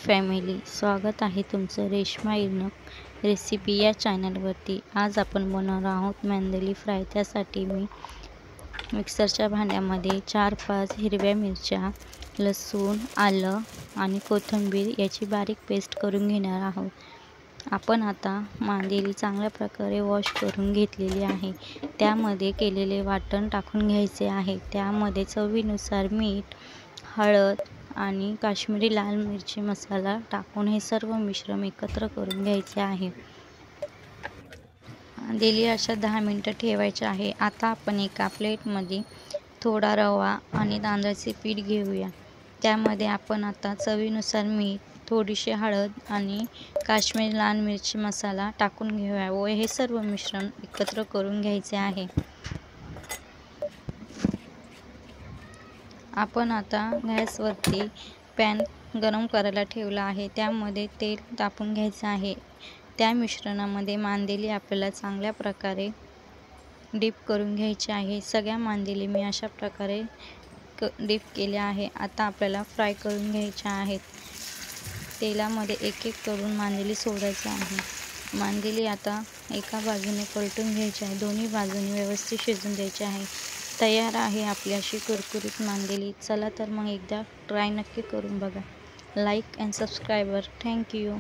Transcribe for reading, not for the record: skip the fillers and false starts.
Family, स्वागत आहे तुमचं रेश्मा इर्नक रेसिपी या चॅनलवरती। आज आपण बनवणार आहोत मांदेली फ्राय। त्यासाठी मी मिक्सरच्या भांड्यामध्ये 4-5 हिरव्या मिरच्या, लसूण, आलं आणि कोथिंबीर याची बारीक पेस्ट करून घेणार आहोत। आपण आता मांदेली चांगल्या प्रकारे वॉश करून घेतलेली आहे। त्यामध्ये केलेले वाटण टाकून घ्यायचे आहे। त्यामध्ये चवीनुसार मीठ, हळद आणि काश्मीरी लाल मिरची मसाला टाकून हे सर्व मिश्रण एकत्र करून घ्यायचे आहे। मांदेली अशा 10 मिनिटं ठेवायचे आहे। आता आपण एका प्लेटमध्ये थोडा रवा आणि तांदळाचे पीठ घेऊया। त्यामध्ये आपण आता चवीनुसार मीठ, थोडीशी हळद आणि काश्मीरी लाल मिरची मसाला टाकून घेऊया व हे सर्व मिश्रण एकत्र करून घ्यायचे आहे। आपण आता गॅसवरती पॅन गरम करायला ठेवला आहे। त्यामध्ये तेल तापवून घ्यायचं आहे। त्या मिश्रणामध्ये मांदेली आपल्याला चांगल्या प्रकारे डीप करून घ्यायची आहे। सगळ्या मांदेली मी अशा प्रकारे डीप केल्या आहे। आता आपल्याला फ्राय करून घ्यायच्या आहेत। तेलामध्ये एक-एक करून मांदेली सोडायची आहे। मांदेली आता एका बाजूने पलटून घ्यायची आहे। दोन्ही बाजूने व्यवस्थित शिजून द्यायची आहे। तयार आहे आपली अशी कुरकुरीत मांदेली। चला तर मग एकदा ट्राय नक्की करून बघा। Like and subscriber. Thank you.